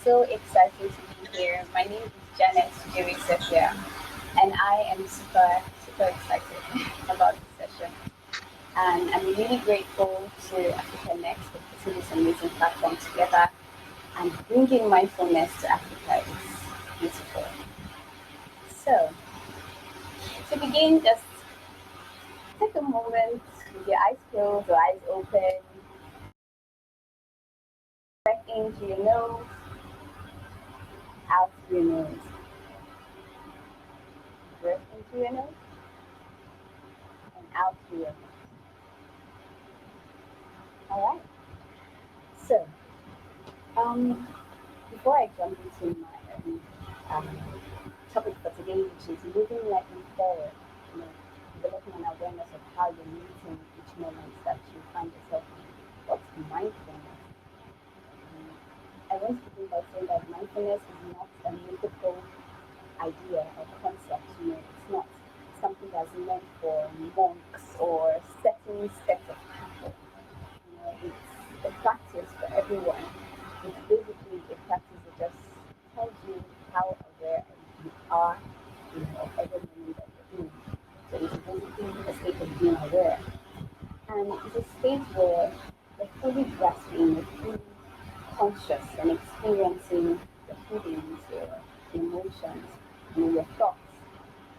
so excited to be here. My name is Janet Jerry, and I am super excited about this session. And I'm really grateful to Africa Next for putting this amazing platform together and bringing mindfulness to Africa. It's beautiful. So, to begin, just take a moment with your eyes closed or eyes open. Breath in through your nose, out through your nose. Breath in through your nose and out through your nose. All right. So, before I jump into my topic for today, which is moving lightly forward, you know, developing an awareness of how you're meeting each moment that you find yourself in. What's mindfulness? I want to begin by saying that mindfulness is not a mythical idea or concept. It's not something that's meant for monks or certain sets of people. It's a practice for everyone. It's basically a practice that just tells you how aware you are, of every moment that you're in. So it's basically a state of being aware. And it's a state where you're fully grasping, you're fully conscious and experiencing your feelings, your emotions, your thoughts.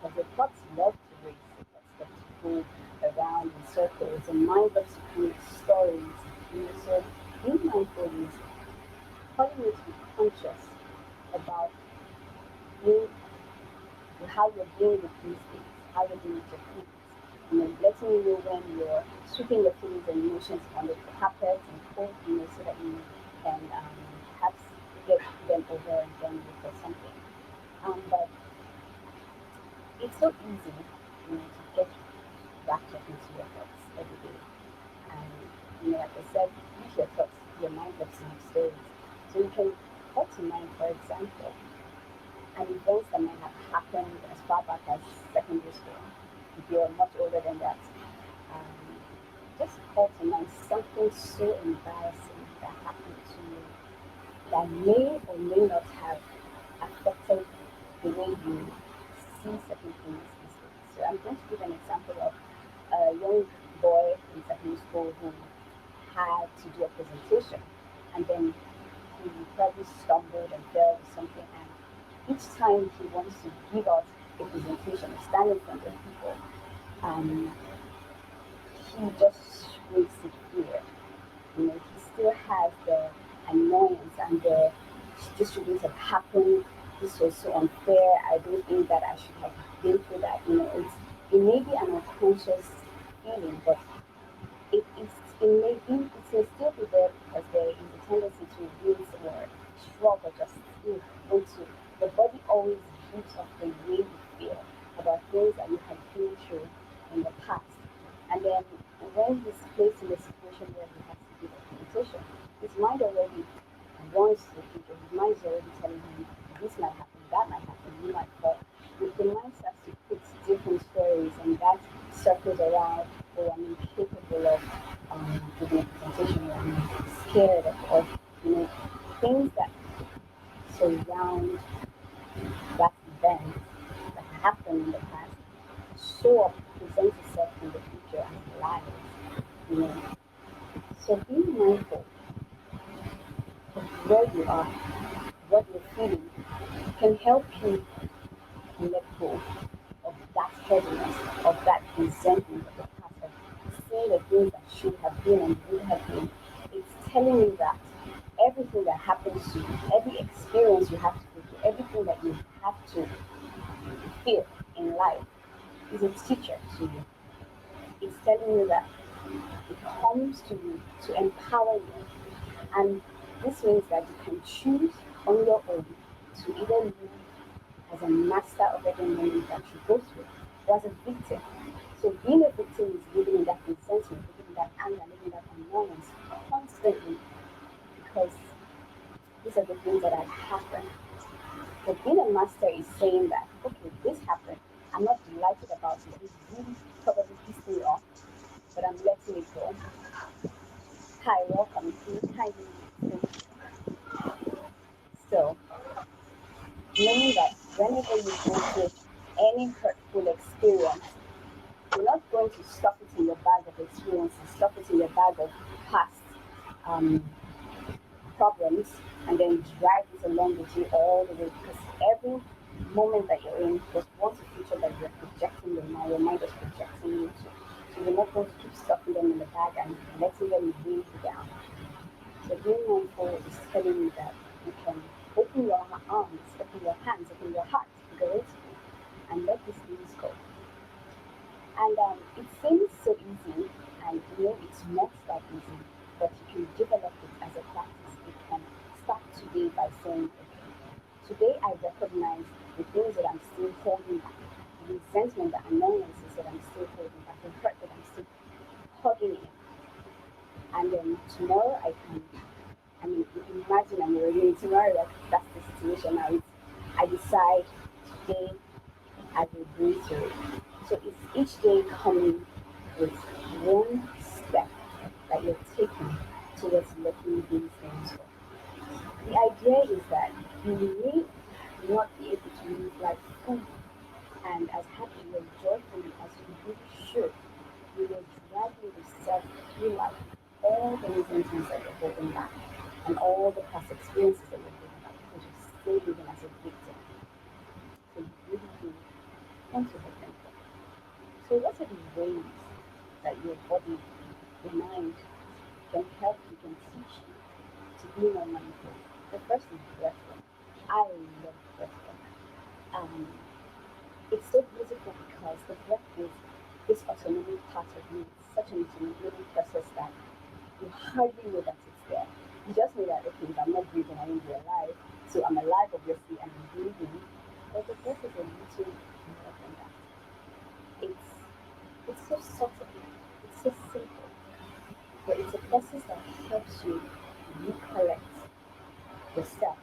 Because your thoughts love to race, your thoughts love to go around in circles, and mind loves to create stories. So being mindful is calling you to be conscious about you, how you're dealing with these things, how you're dealing with your feelings. Letting you know when you're sweeping your feelings and emotions on the carpet and cold, so that you can perhaps get them over and done with or something. But it's so easy, to get wrapped up into your thoughts every day. And like I said, with your thoughts, your mind loves to have stories. So you can call to mind, for example, an event that might have happened as far back as secondary school. If you're much older than that, just call to mind something so embarrassing that happened to you that may or may not have affected the way you see certain things these days. So I'm going to give an example of a young boy in secondary school who had to do a presentation, and then he probably stumbled and fell or something, and each time he wants to give out a presentation or stand in front of people, he just shrinks in fear. He still has the annoyance and this shouldn't have happened. This was so unfair. I don't think that I should have been through that. It may be an unconscious feeling, but it may still be there because there is a tendency to wince or shrug or just want to. The body always gives off the way you feel about things that you have been through in the past. And then when he's placed in a situation where he has to give a presentation, his mind already wants to think, his mind is already telling him this might happen, that might happen, you might fall. The mind starts to put different stories, and that circles around, oh, I'm incapable of giving a presentation, or I'm scared of things that surround that event that happened in the past show up, present itself in the future as lies. So being mindful of where you are, what you're feeling, can help you let go of that heaviness, of that resentment of the past, of seeing the things that should have been and would have been. It's telling you that everything that happens to you, every experience you have to go through, everything that you have to feel in life is a teacher to you. It's telling you that it comes to you to empower you. And this means that you can choose on your own to either live as a master of every moment that you go through, or as a victim. So being a victim is living in that resentment, living in that anger, living in that annoyance constantly, because these are the things that have happened. But being a master is saying that, okay, this happened. I'm not delighted about it. It's really probably pissed me off, but I'm letting it go. Hi, welcome. Can you kindly So, meaning that whenever you go through any hurtful experience, you're not going to stuff it in your bag of experiences, stuff it in your bag of past um, problems, and then drag it along with you all the way. Because every moment that you're in, there's one future that you're projecting your mind is projecting you to. So you're not going to keep stuffing them in the bag and letting them weigh you down. So being mindful is telling you that you can open your arms, open your hands, open your heart, figuratively, and let these things go. And it seems so easy, and it's not that easy, but you can develop it as a practice. You can start today by saying, okay, today I recognize the things that I'm still holding back, the resentment, the annoyances that I'm still holding back, the hurt that I'm still holding in. And then tomorrow imagine I'm already tomorrow, that's the situation now. I decide today I will breathe through it. So it's each day coming with one step that you're taking towards letting these things go. The idea is that you may not be able to live life fully and as happy and joyfully as you really should. You will gradually yourself through life all the resentments that you're holding back and all the past experiences that you're holding back because you're still living as a victim. So you really do want to let them go. So what are the ways that your body, your mind can help you, can teach you to be more mindful? The first is breath work. I love breath work. It's so beautiful because the breath is this autonomic part of you. It's such an autonomic process that you hardly know that it's there. You just know that, okay, if I'm not breathing, I won't be alive. So I'm alive, obviously, and I'm breathing. But the breath is a little more than that. It's so subtle, it's so simple, but it's a process that helps you recollect yourself.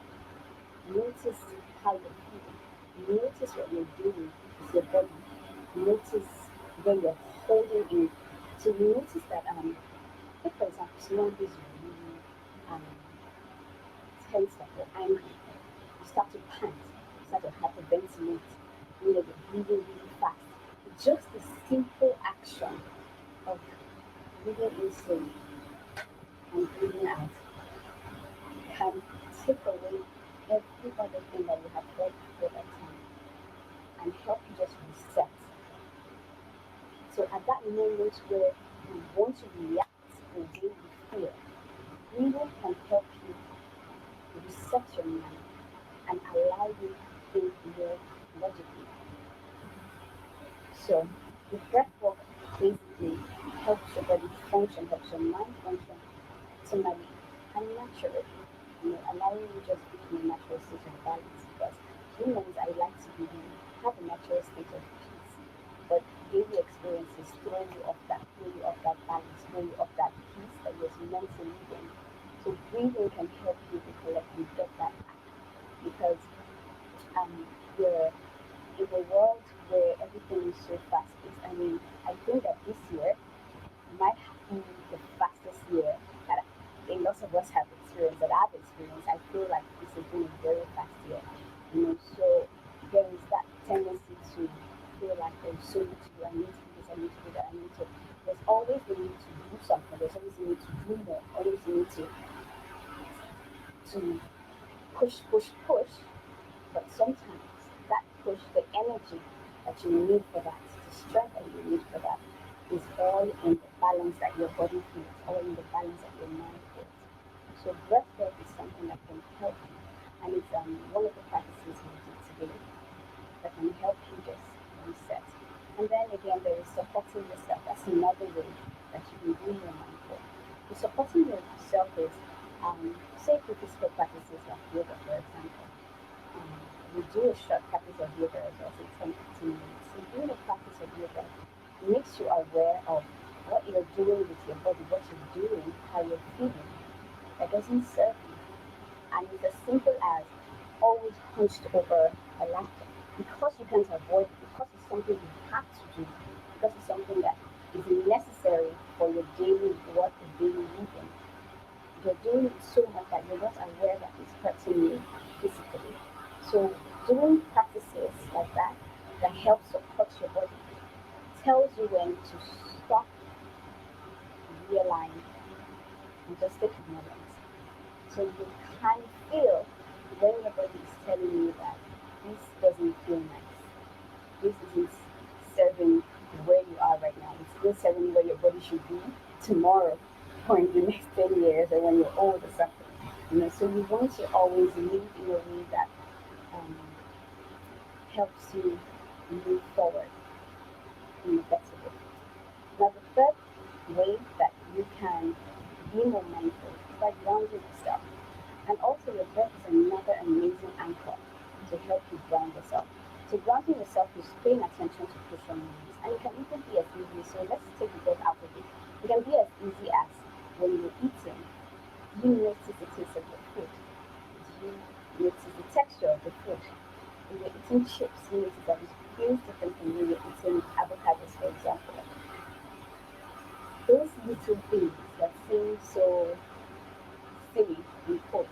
Notice how you're feeling. Notice what you're doing with your body. Notice when you're holding in. So you notice that, if for example, someone is really um, tense up or angry, you start to pant, you start to hyperventilate, you're breathing really fast. Just the simple action of breathing in slowly and breathing out can take away every other thing that you have felt before that time and help you just reset. So at that moment where you want to react the way you feel, breathing can help you reset your mind and allow you to think more logically. So the breath work basically helps your body function, helps your mind function optimally and naturally. Allowing you just be in a natural state of balance because humans I like to be have a natural state of peace. But daily experiences throw you off that balance, throw you off that peace that you're meant to live in. So breathing can help you recollect and get that back. Because we're in a world where everything is so fast paced. I think that this year might be the fastest year that a lot of us have experienced, that I've experienced. I feel like this has been a very fast year. So there is that tendency to feel like there's so much to do. I need to do this, I need to do that, I need to. There's always the need to do something. There's always the need to do more. Always the need to push, push, push. But sometimes that push, the energy that you need for that, the strength that you need for that, is all in the balance that your body feels, all in the balance that your mind feels. So breath work is something that can help you, and it's one of the practices we do today that can help you just reset. And then again, there is supporting yourself. That's another way that you can be more mindful. The supporting yourself is, say, for physical practices like yoga, for example. We do a short practice of yoga as well, so 10 15 minutes. So doing a practice of yoga makes you aware of what you're doing with your body, what you're doing, how you're feeling. That doesn't serve you. And it's as simple as always hunched over a laptop. Because you can't avoid it, because it's something you have to do, because it's something that is necessary for your daily work and daily living. You're doing it so much that you're not aware that it's hurting you. line and just take a moment. So you can feel when your body is telling you that this doesn't feel nice. This isn't serving where you are right now. It's not serving where your body should be tomorrow or in the next 10 years or when you're old or something. So you want to always live in a way that um, helps you move forward in a better way. Now, the third way that you can be more mindful is by grounding yourself. And also, your breath is another amazing anchor to help you ground yourself. So, grounding yourself is paying attention to crucial moments. And it can even be as easy, so let's take the breath out of it. It can be as easy as when you're eating, you notice the taste of the food. You notice the texture of the food. When you're eating chips, you notice that it feels different from when you're eating avocados, for example. Those little things that seem so silly in quote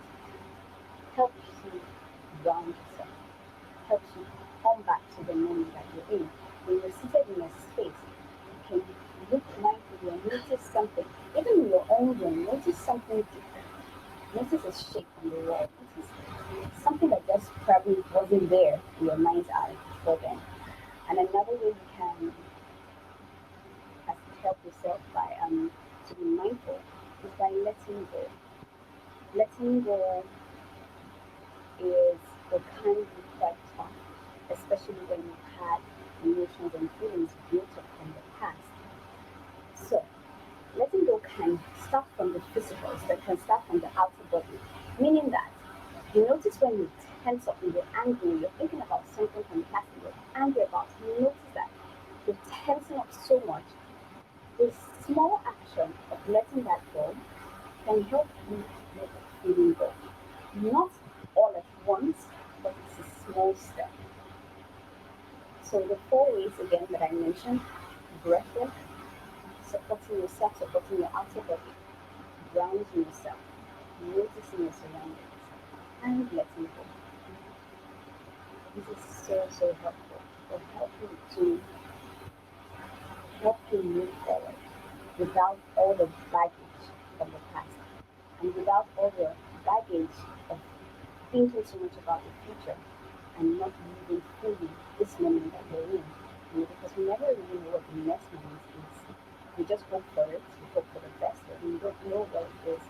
helps you ground yourself, helps you come back to the moment that you're in. When you're seated in a space, you can look mindfully and notice something. Even in your own room, notice something different. Notice a shape on the wall. Notice something that just probably wasn't there in your mind's eye before then. And another way you can help yourself by to be mindful is by letting go. Letting go is the kind of quite tough, especially when you've had emotions and feelings built up from the past. So, letting go can start from the physical, so it can start from the outer body, meaning that you notice when you tense up and you're angry, you're thinking about something from the past and you're angry about, you notice that you're tensing up so much. The small action of letting that go can help you let the feeling go. Not all at once, but it's a small step. So the four ways again that I mentioned: breath work, supporting yourself, supporting your outer body, grounding yourself, noticing your surroundings, and letting go. This is so helpful. It helps you to help you move forward without all the baggage of the past and without all the baggage of thinking so much about the future and not living fully this moment that we're in. Because we never really know what the next moment is. We just hope for it, we hope for the best, but we don't know what it is.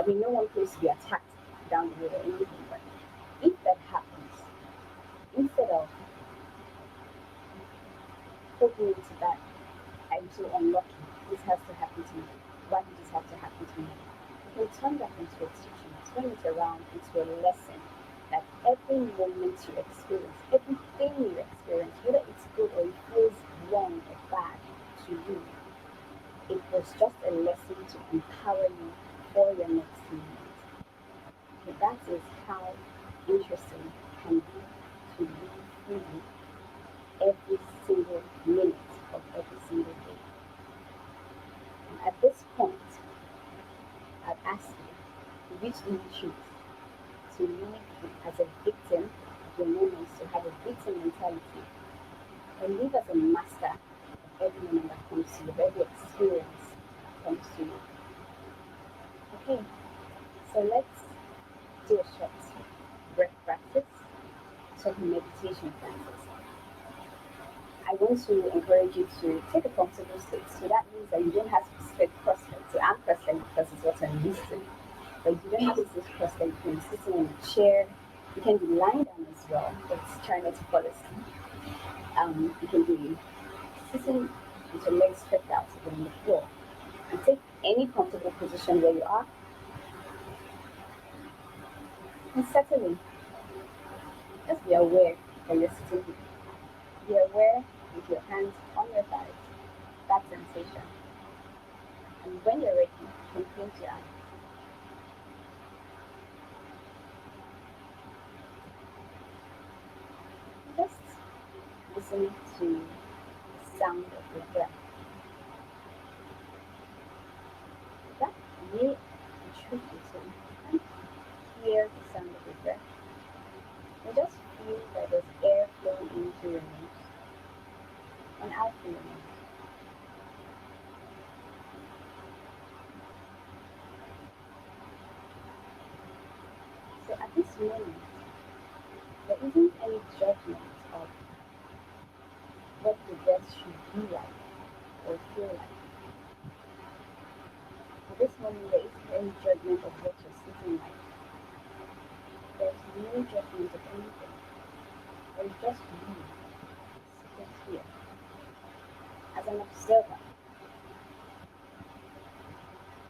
No one wants to be attacked down the road or anything, but if that happens, instead of hoping into that, I'm so unlucky, this has to happen to me, why did this have to happen to me? You can turn that into a teaching, turn it around into a lesson that every moment you experience, everything you experience, whether it's good or it feels wrong or bad to you, it was just a lesson to empower you for your next moment. So that is how interesting it can be to live freely every single minute of every single day. And at this point, I'd ask you, which do you choose? To live as a victim of your moments, to have a victim mentality, or live as a master of every moment that comes to you, of every experience that comes to you? Okay, so let's do a short breath practice, some meditation practice. I want to encourage you to take a comfortable seat. So that means that you don't have to sit cross-legged. So I'm cross-legged because it's what I'm used to. But you don't have to sit cross-legged. You can be sitting in a chair. You can be lying down as well, but try not to fall asleep. You can be sitting with your legs stretched out on the floor. And take any comfortable position where you are. And settle in. Just be aware that you're sitting here. Be aware with your hands on your thighs. That sensation. And when you're ready, you can close your eyes. Just listen to the sound of your breath. That really and truthfully, so you can hear the sound of your breath. And just feel that there's air flowing into your nose and out through your nose. moment, there isn't any judgment of what the dress should be like or feel like. At this moment, there isn't any judgment of what you're sitting like. There's no judgment of anything. There's just you sitting here as an observer.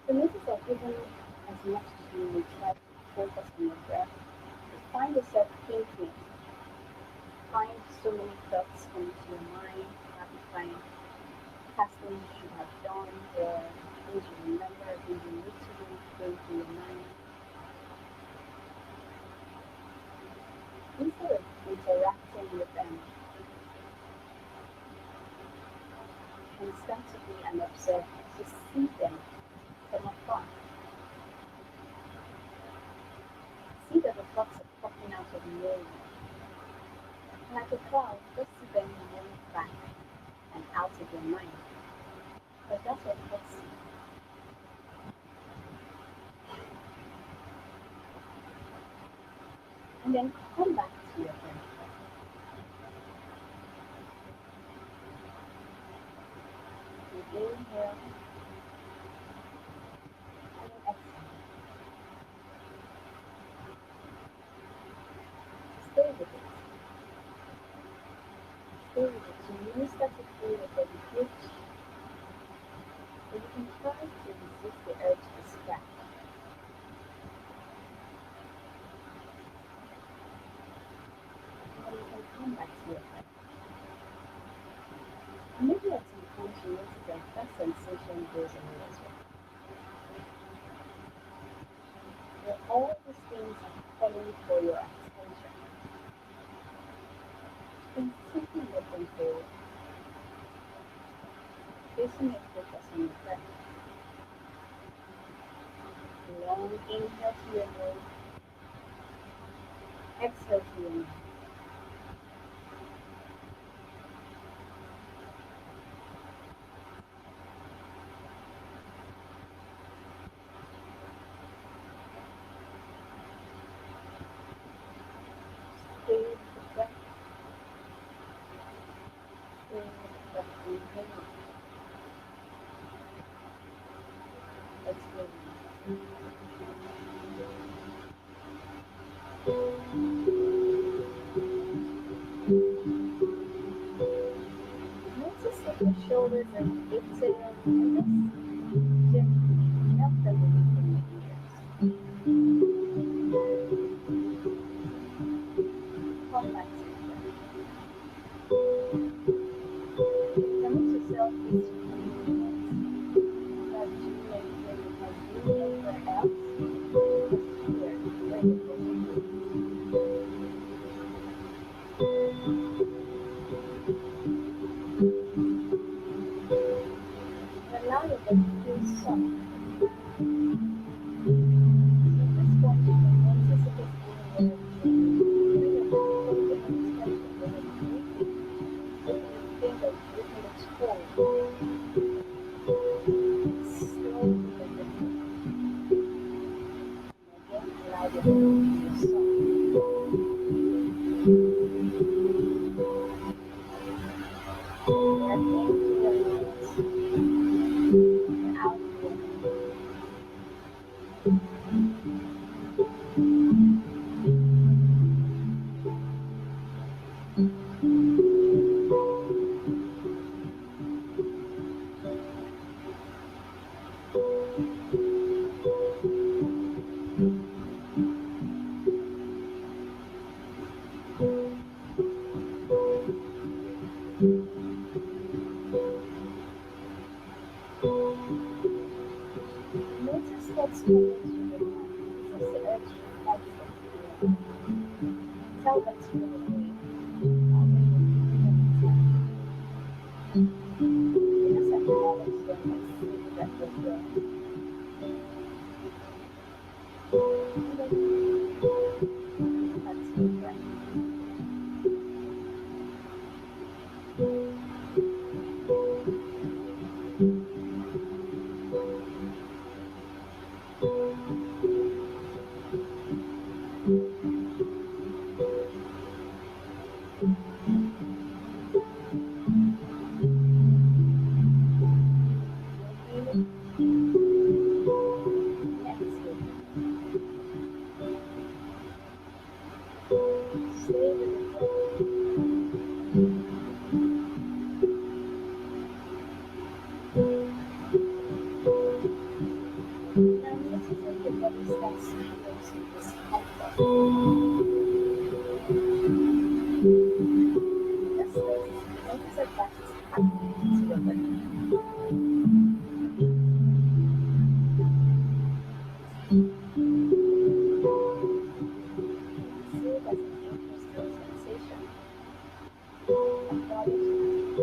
So notice that even as much as you will try to focus on your breath, you find yourself thinking, find so many thoughts come into your mind, find past things you should have done, or things you remember, things you need to do, going through your mind. Instead of interacting with them, you can start to be an observer, to see them from afar. See that the thoughts are popping out of nowhere. Like a cloud, just see them move back and out of your mind. But that's what thoughts see. And then come back to your breath. You inhale and then exhale. Stay with it. Stay with it. You may start to feel your body twitch, but you can try to resist the urge to scratch. And then you can come back to your breath. And maybe at some point you notice that sensation goes away as well. Where all these things are calling for your attention. Then simply let them go. Placing your focus on your breath. Long inhale to your nose. Exhale to your mouth. Stay with the breath. Stay with the breath. Inhale. Exhale. Notice if your shoulders are lifted and just gently melt them away from your ears. Come back to your breath. Permit yourself these few minutes without doing anything, without doing anywhere else. Just here, where your body is. And allow your body to feel soft. So at this point, you can notice if it's anywhere where your body is holding on tight, where it's breathing. When you think of breathing its hold, slowly let it go. And again, allow your body to feel soft. Breath in through your nose and out through your mouth. Notice what's coming to your mind as the urge to fight for fear. Tell that to go away. When you're feeling attacked. You just acknowledge them and see that they're there. And then come back to your breath. starts experiencing discomfort. Just notice that is happening to your body. See it as an interesting sensation. Acknowledge it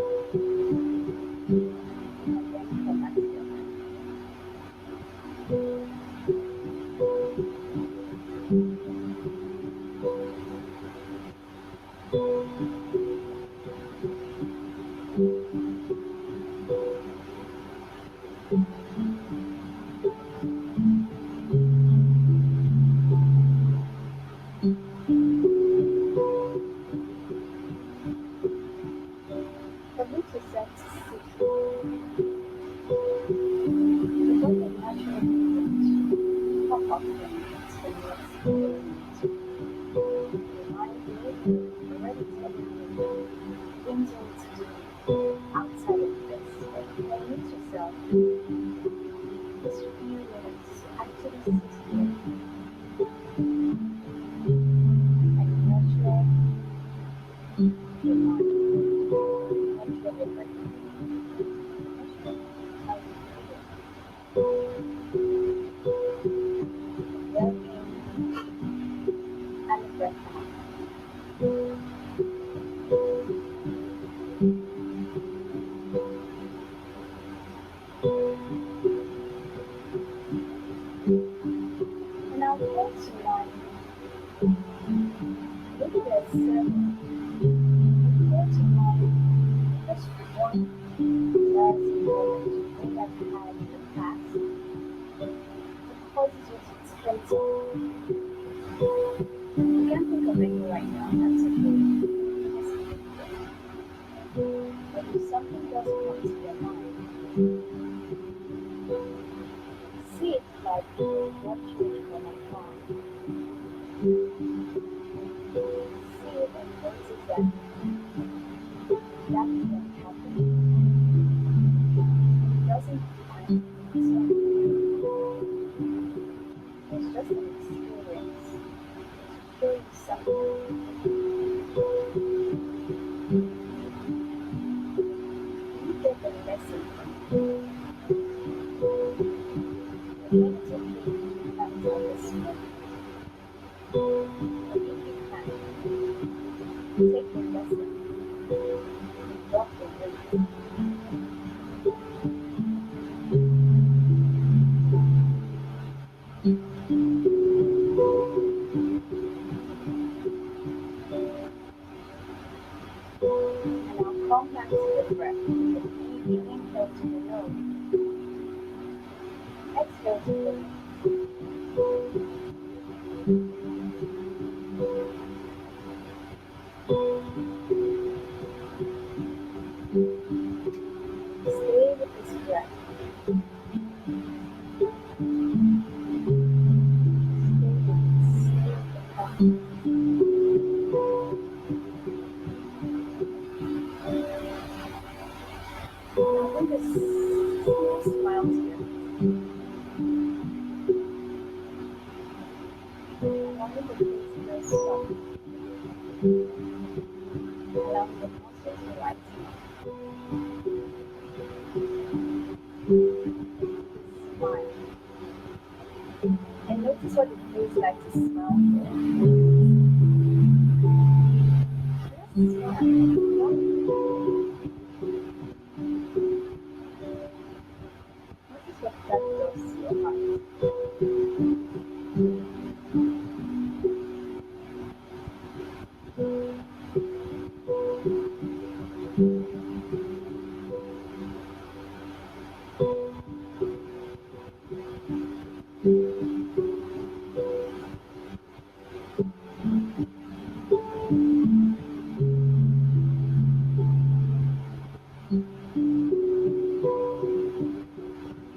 and then come back to your mind. Permit yourself to sit. The body naturally pop up when you experience your mind may already telling you things you need to do outside of this. But permit yourself this few minutes to actually sit here and nurture your mind, nurture your body, nurture how you feel. Breath in and breath out. And now close your mind. Maybe there's seven. Close your mind. Just one embarrassing moment you may have had in the past that causes you to strengthen. You can't think of any right now, that's okay. But if something does come to your mind, see it like you're watching it from afar. See it and notice that that can happen. It doesn't define something. It's just an experience. Show you something. You get the lesson from it. Again, it's okay if you can't tell this moment. But if you can, take the lesson and drop the weight. And I'll come back to the breath. With the inhale to the nose, exhale to the mouth. Stay with this breath. Stay with the breath. Now bring a small smile to your face. Allow the face to stop. Allow the muscles to lighten up. Smile. And notice what it feels like to smile for. Just smile. Notice what that does to your heart.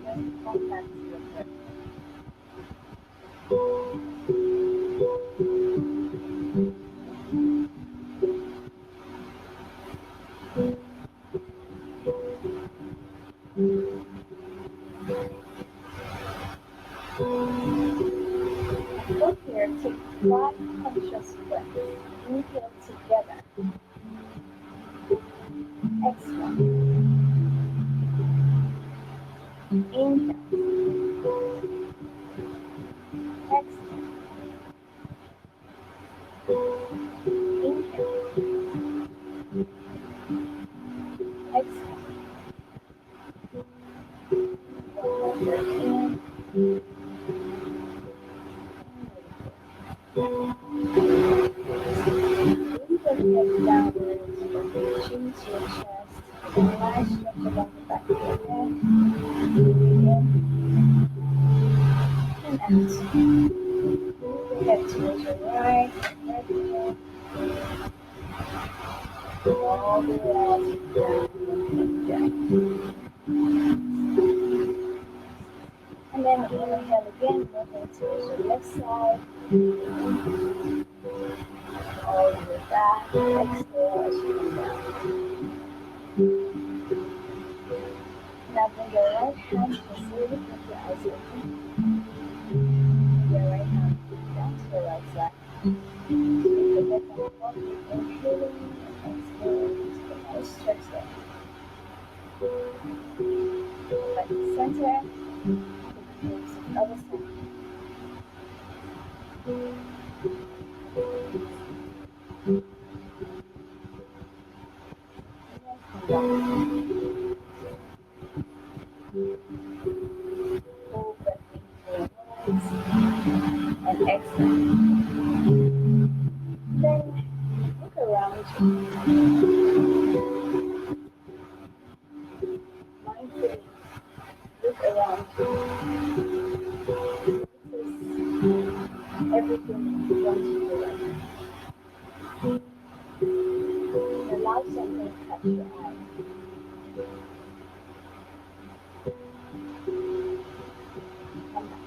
Then come back to your breath. So here, take 5 conscious breaths. Inhale together. Exhale. Inhale. Exhale. Inhale. Exhale. One more breath in. Bring the head downwards, from your chin to your chest. Nice stretch along the back of your neck. Breathe in and out. Move the head towards your right. Breath in. All the way out down and down. And then inhale again, move it towards your left side. All the way back. Exhale as you come down. Now bring your right hand to the ceiling with your eyes open. Bring your right hand down to the right side. Take the breath on the body, inhaling and exhaling to the nice stretch there. Go back to center. Take the to the other side. And then come down. Full breath into your nose and exhale. Then look around you. Mindfully look around you. Notice everything in front of you right now. Allow something to catch your eye. Come back.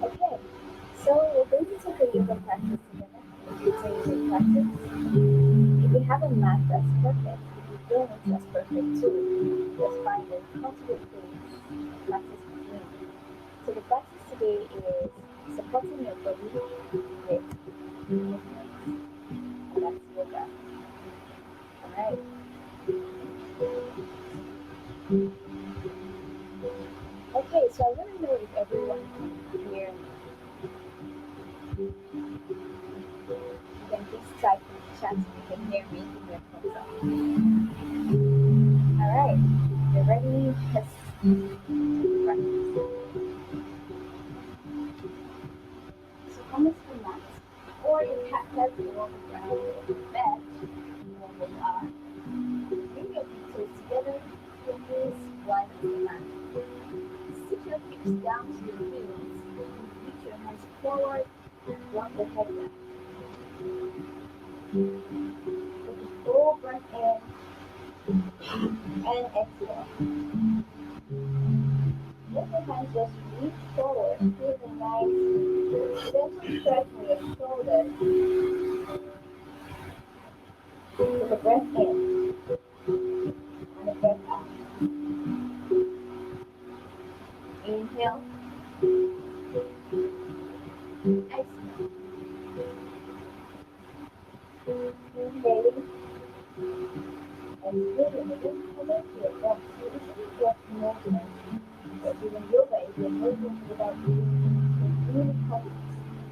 Okay, so we're going to take a yoga practice together. It's a yoga practice. If you have a mat, that's perfect. If you don't, that's perfect too. Just find a comfortable place to practice between. So the practice today is supporting your body with movements, and that's yoga. Alright. Okay, so I want to know if everyone can hear me. You can please type in the chat if you can hear me. Give me a thumbs up. Alright, you're ready? Let's practice. So come into the mat, or you can let me walk around the bed. Bring your feet together, your knees wide on the mat. Sit your hips down to your heels. Reach your hands forward and drop the head back. Take a full breath in and exhale. Let your hands just reach forward, feel the nice gentle stretch in your shoulders. Take a breath in and a breath out. Inhale. Exhale. Inhaling. Exhaling. Just connect your breath. So this is just movement. But even yoga is a movement without breathing. So really come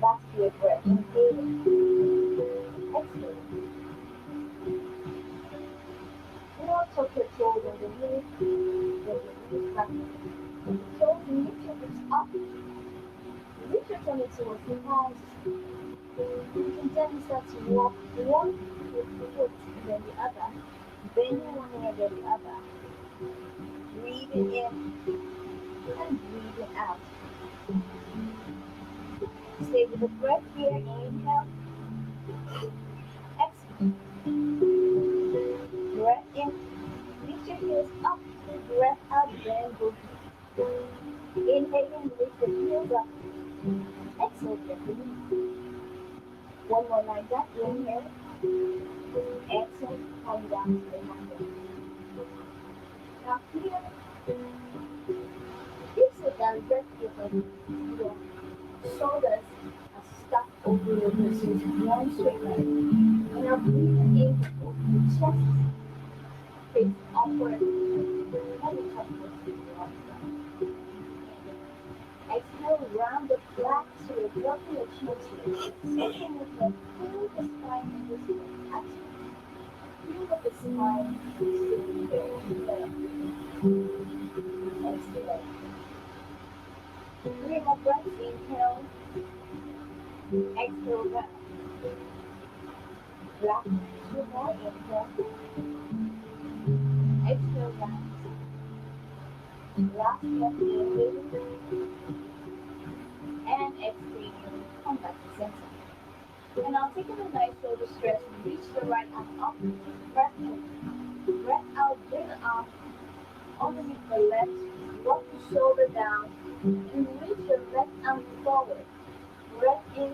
back to your breath. Inhaling. Exhaling. Do not tuck your toes underneath. Get your knees back. With the toes, lift your hips up. Reach your tummy towards the thighs. You can gently start to walk one foot and then the other. Bending one knee and then the other. Breathing in and breathing out. Stay with the breath here. Inhale. Exhale. Breath in. Lift your heels up. Breath out. Bend both knees. Inhaling. Lift the heels up. Exhale gently. One more like that. Inhale. Exhale. Come down to the hand. Now here, if so down, just give a zero. Shoulders are stacked over your wrists with one straight line. And now breathe in the chest face upward. Heavy top posture your ground. Exhale, round the back so you're dropping your chin to your chest. Second movement, pull the spine in this way. Exhale. Feel that the spine is sitting there. Exhale. 3 more breaths. Inhale. Exhale back. Black. 2 more. Inhale. Exhale back. Last breath. Inhale. And exhale. Come back to center. And now taking a nice shoulder stretch. Reach the right arm up. Breath in. Breath out. Bring the arm underneath the left. Rock the shoulder down. And reach your left arm forward. Breath in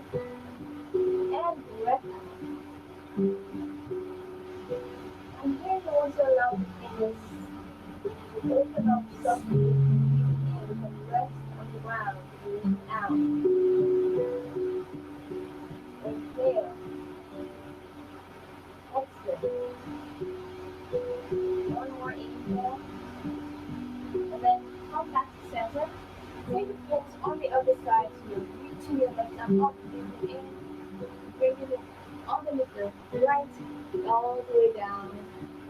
and breath out. And here you also allow the fingers to open up softly. And you can rest on the ground. Breathe out. Inhale. Exhale. 1 more inhale. And then come back to center. Take the focus on the other side. So you're reaching your left arm up. Breathing in. Bringing it underneath the right. All the way down.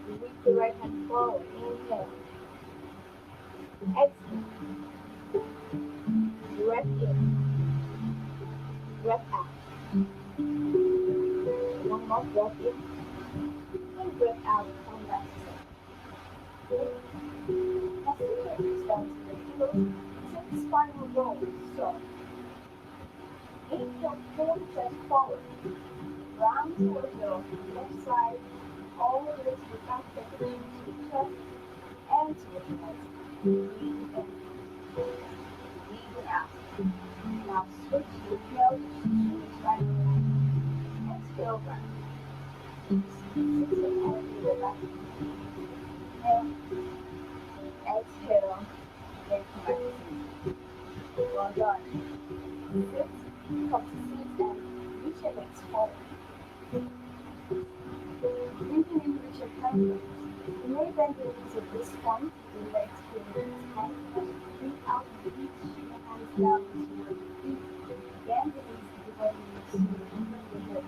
Reach the right hand forward. Inhale. Exhale. Breath in. Breath out. 1 more breath in. And breath out. Come back to center. Now sit your hips down to the pillows. Take the spinal roll. So, inhale, pull the chest forward. Round towards your left side. All the way to the back of the chin to the chest and to your right. Breathe in. Breathe out. Now switch. Inhale, choose right and left. Exhale back. 6 of energy go back. Inhale. Exhale. Then come back to seat. Well done. Sit. Come to seat and reach your legs forward. Breathing in with your pelvis. You may bend your knees at this point. The legs feel tight. Breathe out and reach your hands down to your feet. Again, release the body to your head.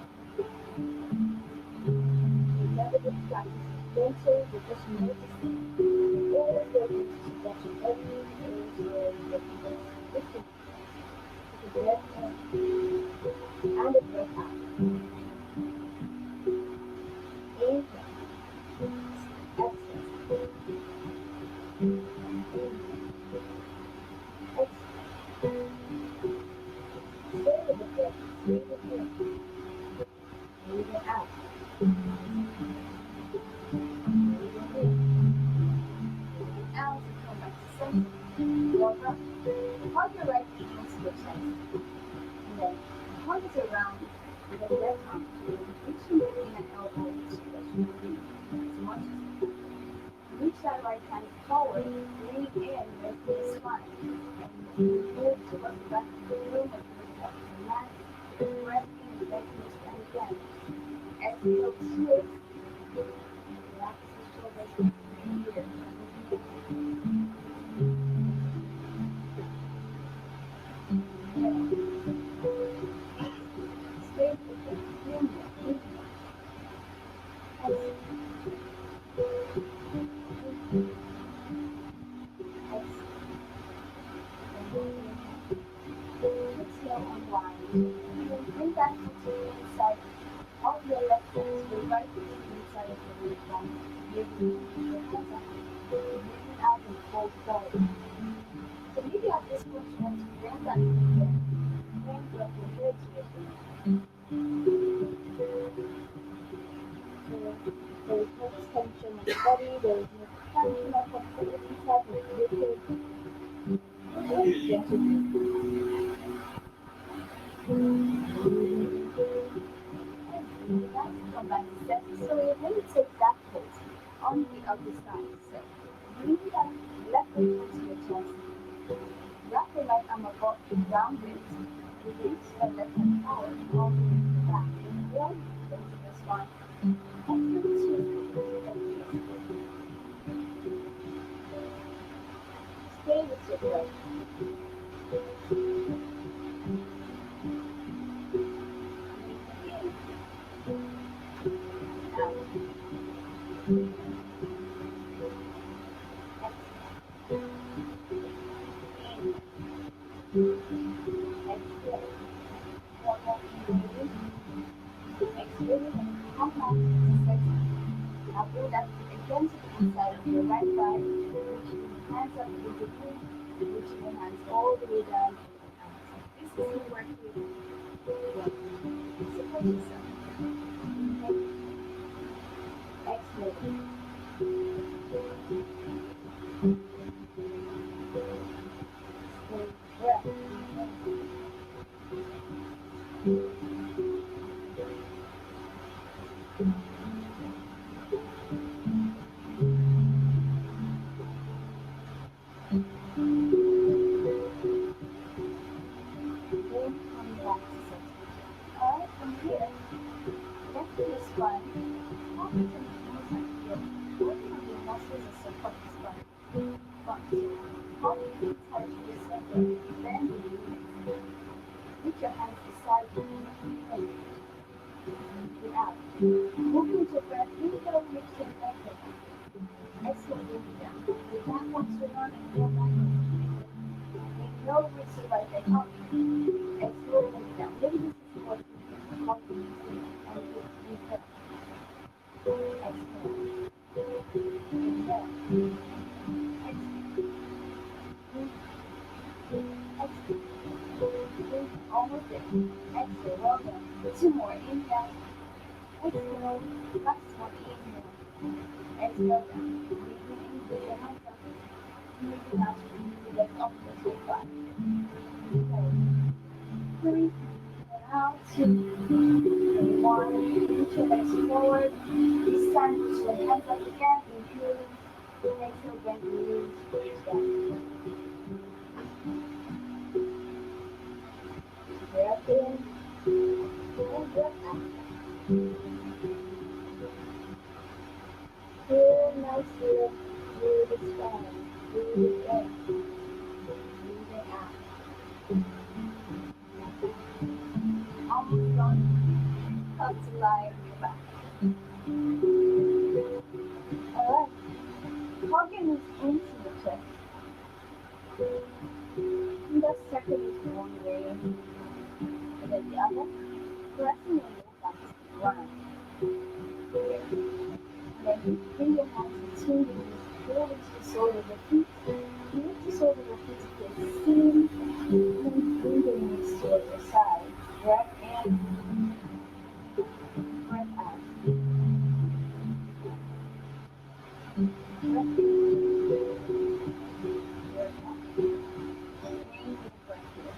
Remember this practice is gentle, you're just noticing all the things that your body is where your lifting. Take a breath in and a breath out. Inhale. Exhale. Inhale. Exhale. Stay with the breath. Breathe in. Breathe out. Breathe in. Out and come back to center. Walk up. Hug your right knee into your chest. And then hug it around with the left arm. Reaching between an elbow to your shoulder. As much as you can. Reach that right hand forward. Breathe in, rest the spine. And move towards the back of the room and look up to the mat. Breath in, let me stand again. Exhale, twist. Relax the shoulders. Here. Stay with it. Inhale. Exhale. Exhale, unwind. Bring that foot to the inside of your left foot to the right foot to the inside of your left thumb. Breathing in your hands up. Breathing out and fold forward. So maybe at this point you want to bring that foot there. Bring your head to your feet. There is no tension in the body. There is no tension of the inside of the rib. Very gentle. Come back to center. So you're going to take that pose on the other side. So bring that left leg into your chest. Wrap your right arm above the ground ribs Release the left hand forward, all the way to the back. Inhale, into the spine. Exhale, stay with your breath. Now bring that again to the inside of your right thigh, reaching your hands up into the knee, reaching your hands all the way down to your arms. This is your work with support yourself. Inhale, exhale. Stay breath. Lift your hands beside you. Breathe out. Move into breath. Inhale, lift your neck. Exhale, bring it down. With that once you're on, inhale backwards. Inhale, reach the right leg up. Exhale, bring it down. Maybe this is what you want to do. And inhale. Exhale. Inhale. Almost there. Exhale, well done. Two more. Inhale. Exhale. Last one. Inhale. Exhale down. Breathing in, put your hands up. Breathing out. Legs up to the thigh. 4, 3, and out. 2, 1. Reach your legs forward. This time, put your hands up again. Inhaling. Exhale again. Release. Down. Breath in and breath out. Feel nice here through the spine, through the neck. Breathe it out. Almost done. Come to lie on your back. Alright. Hugging is into the chest. And the second is one way. And then the other, pressing your low back to the ground. And then you bring your hands between your knees, pull into the sole of the feet. Lift the sole of the feet to the ceiling, and bring your knees towards your side. Breath in, breath out. Breath in, breath out. Bring your breath here.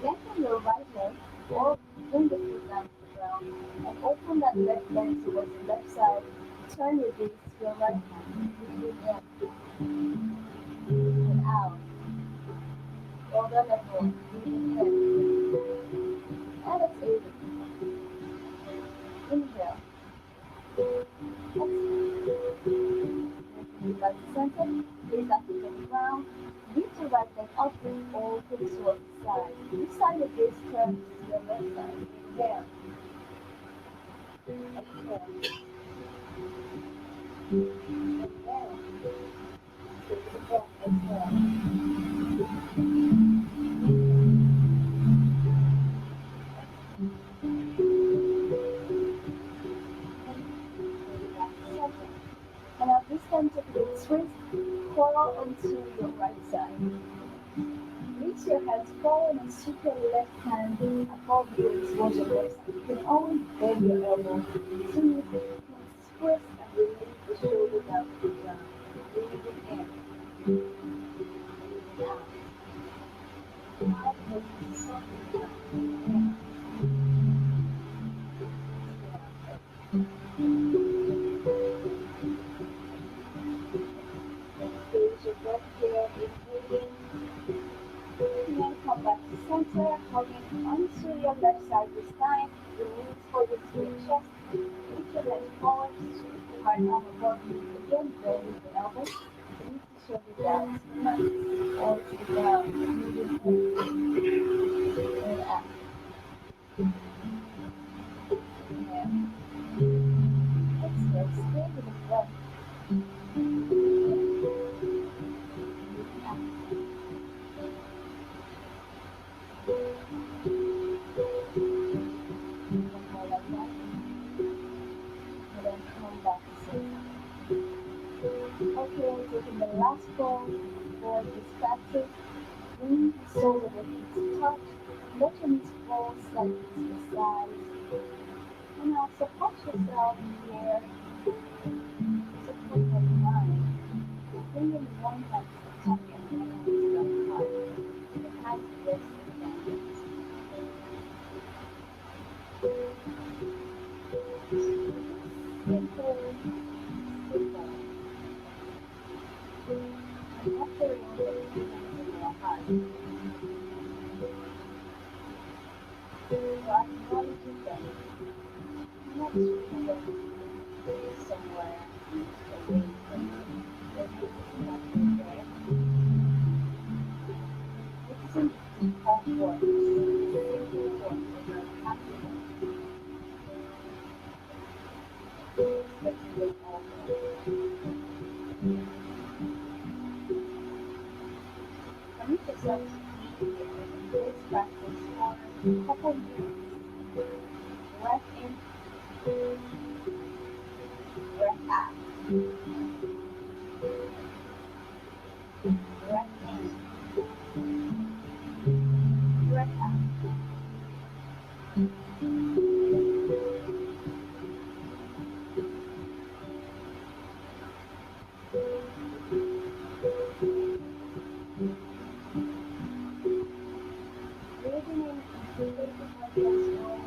Lengthen your right leg or bring the foot down to the ground and open that left leg towards the left side. Turn your gaze to your right hand. Breathe in and out. Shoulder level. Breathe in and exhale. Inhale. Exhale. Right center. Gaze up to the ground. Lift your right leg up and open towards the side. This side your gaze turns to your left side. Inhale. Exhale. Inhale. Take the breath. Exhale. And now this time take a big twist. Crawl onto your right side. Reach your hands forward and sweep your left hand above you towards your left side. You can always bend your elbow so you can twist and release the shoulder down to the ground. Breathe in. Breathe out. Out. In. come back to center, holding onto your left side this time. Release for your sweet chest. Lift your leg forward, sweep the right arm above you. Again, bend the elbow. Lift the shoulder down to the mat or to the ground. Moving in and out. Inhale. Exhale. Stay with the breath. Out. One more like that. And then come back to center. Okay, taking the last pose for this practice. Bring the soles of your feet to touch. Let your knees fall slightly to the side. And now support yourself here. Support your mind. Bring in one hand to the tummy and the other to the heart. The hands rest down. Simple, simple. And after you put your hands in your heart, you acknowledge them. Not remember somewhere away from you. There may be nothing there. It isn't deep words, simple words that are happy ones. But you will all permit yourself to be here in this practice for a couple minutes. Breath in, breath out. Breath in, breath out. Breathing in and feeling the nostrils.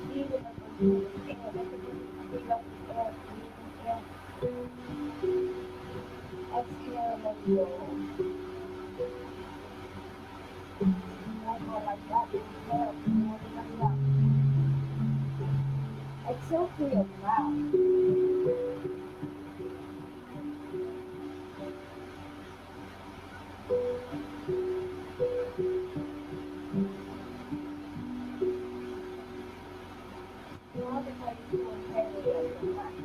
Breathing up and down the air. Breathe up the air. Breathe in air. Exhale, let go. One more like that. Inhale, one like that. Exhale through your mouth. Now the body feels heavy as your mind.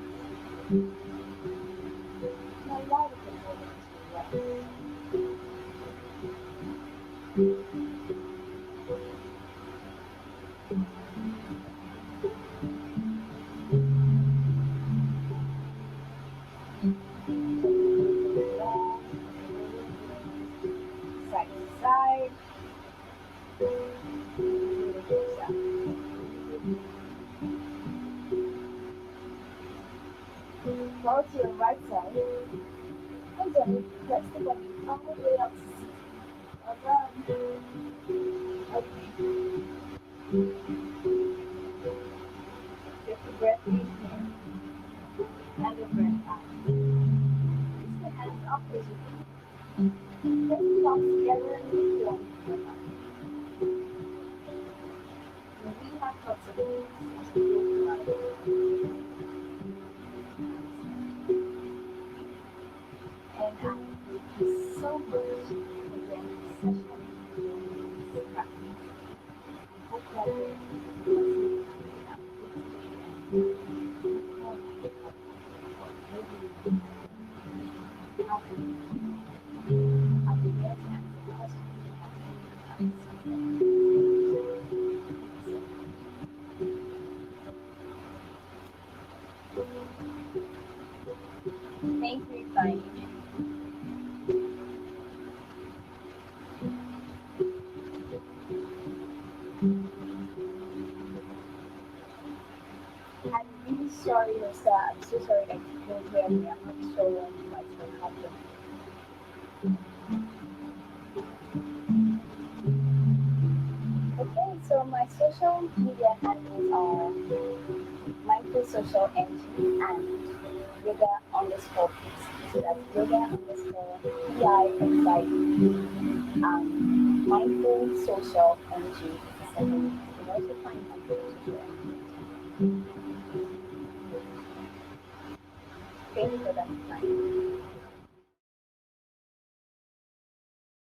Now allow the body to rest. Side to side. Go to your right side. And then press the body all the way up. Around. Okay. Take the breath in here. And the breath out. Place the hands opposite. Press the palms together and lift one foot up. We have lots of things to do right. And I thank you so much for joining this session, joining this practice. I hope that you will have a good day and I'll be there to answer questions. Thank you for inviting me. I'm really sorry, Rosa. I'm so sorry that you couldn't hear me. I'm not sure what happened. Okay, so my social media handles are Mindful Social Engine and yoga_peace. So that's yoga_PIXIE. Mindful social energy is the second. You can also find mindful social energy. Thank you for that time.